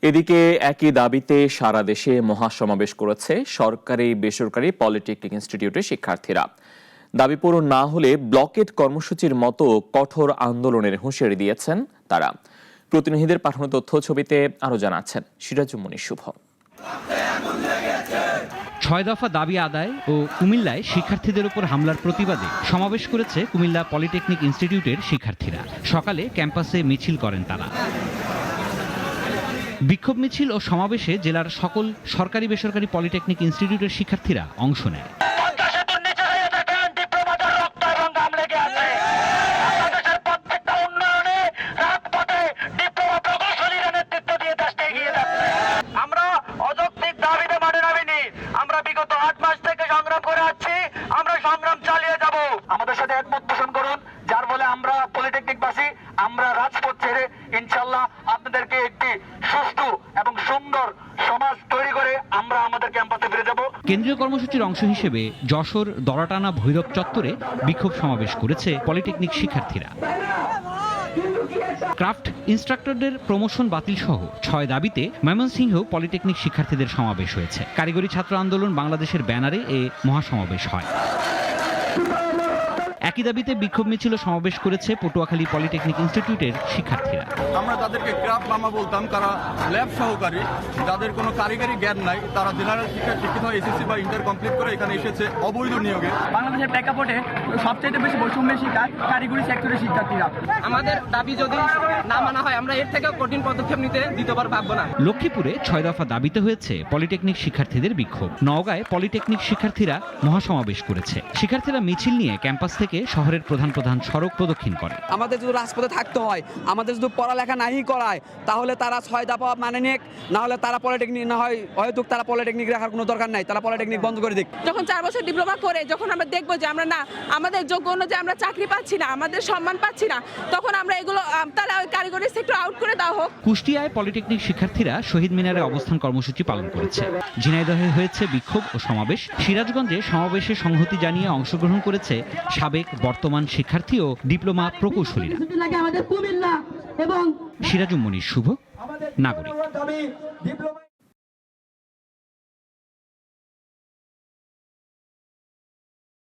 এদিকে একই দাবিতে সারা দেশে মহাসমাবেশ করেছে সরকারি বেসরকারি পলিটেকনিক ইনস্টিটিউটের শিক্ষার্থীরা। দাবি পূরণ না হলে ব্লকেট কর্মসূচির মতো কঠোর আন্দোলনের হুঁশিয়ারি দিয়েছেন তারা। প্রতিনিধিদের পাঠানো তথ্য ছবিতে আরো জানাচ্ছেন সিরাজুমনি শুভ। ৬ দফা দাবি আদায় ও কুমিল্লায় শিক্ষার্থীদের উপর হামলার প্রতিবাদে সমাবেশ করেছে কুমিল্লা পলিটেকনিক ইনস্টিটিউটের শিক্ষার্থীরা। সকালে ক্যাম্পাসে মিছিল করেন তারা। বিক্ষোভ মিছিল ও সমাবেশে জেলার সকল সরকারি বেসরকারি পলিটেকনিক ইনস্টিটিউটের শিক্ষার্থীরা অংশ নেয়। আমরা বিগত 8 মাস থেকে সংগ্রাম করে আসছি, আমরা সংগ্রাম চালিয়ে যাব। আমাদের সাথে একমত পোষণ করুন, যার ফলে আমরা পলিটেকনিকবাসী আমরা রাজপথ ছেড়ে ইনশাআল্লাহ আপনাদেরকে একটি সুষ্ঠু এবং সুন্দর সমাজ তৈরি করে আমরা আমাদের ক্যাম্পাসে ফিরে যাব। কেন্দ্রীয় কর্মসূচির অংশ হিসেবে যশোর দরাটানা ভৈরব চত্বরে বিক্ষোভ সমাবেশ করেছে পলিটেকনিক শিক্ষার্থীরা। ক্রাফট ইনস্ট্রাক্টরদের প্রমোশন বাতিল সহ ৬ দাবিতে ময়মনসিংহ পলিটেকনিক শিক্ষার্থীদের সমাবেশ হয়েছে। কারিগরি ছাত্র আন্দোলন বাংলাদেশের ব্যানারে এ মহাসমাবেশ হয়। একই দাবিতে বিক্ষোভ মিছিল সমাবেশ করেছে পটুয়াখালী পলিটেকনিক ইনস্টিটিউটের শিক্ষার্থীরা। আমরা তাদেরকে ক্রাফট মামা বলতাম, তারা ল্যাব সহকারী, যাদের কোনো কারিগরি জ্ঞান নাই, তারা জেনারেল শিক্ষায় শিক্ষিত হয়, এসএসসি বা ইন্টার কমপ্লিট করে এখানে এসেছে অবৈধ নিয়োগে। বাংলাদেশের প্রেক্ষাপটে সবচেয়ে বেশি বৈষম্যের শিকার কারিগরি সেক্টরের শিক্ষার্থীরা। আমাদের দাবি যদি না মানা হয় আমরা এর থেকেও কঠিন পদক্ষেপ নিতে দ্বিতীয়বার ভাববো না। লক্ষ্মীপুরে ৬ দফা দাবিতে হয়েছে পলিটেকনিক শিক্ষার্থীদের বিক্ষোভ। নওগাঁয় পলিটেকনিক শিক্ষার্থীরা মহাসমাবেশ করেছে। শিক্ষার্থীরা মিছিল নিয়ে ক্যাম্পাস থেকে শহরের প্রধান প্রধান সড়ক প্রদক্ষিণ করে। আমাদের যদি রাজপথে থাকতে হয়, আমাদের যদি পড়ালেখা নাই করায়, তাহলে তারা ৬ দফা মানে নিক, না হলে তারা পলিটেকনিক না হয় হয়তো তারা পলিটেকনিক রাখার কোনো দরকার নাই, তারা পলিটেকনিক বন্ধ করে দিক। যখন 4 বছর ডিপ্লোমা করে যখন আমরা দেখবো যে আমরা না আমাদের যোগ্য অনুযায়ী আমরা চাকরি পাচ্ছি না, আমাদের সম্মান পাচ্ছি না, তখন আমরা এগুলো তাহলে ওই কারিগরি সেক্টর আউট করে দেওয়া হোক। কুষ্টিয়ায় পলিটেকনিক শিক্ষার্থীরা শহীদ মিনারে অবস্থান কর্মসূচি পালন করেছে। ঝিনাইদহে হয়েছে বিক্ষোভ ও সমাবেশ। সিরাজগঞ্জে সমাবেশে সংহতি জানিয়ে অংশগ্রহণ করেছে সাবেক বর্তমান শিক্ষার্থী ও ডিপ্লোমা প্রকৌশলীরা। সিরাজুম মনির শুভ, নাগরিক।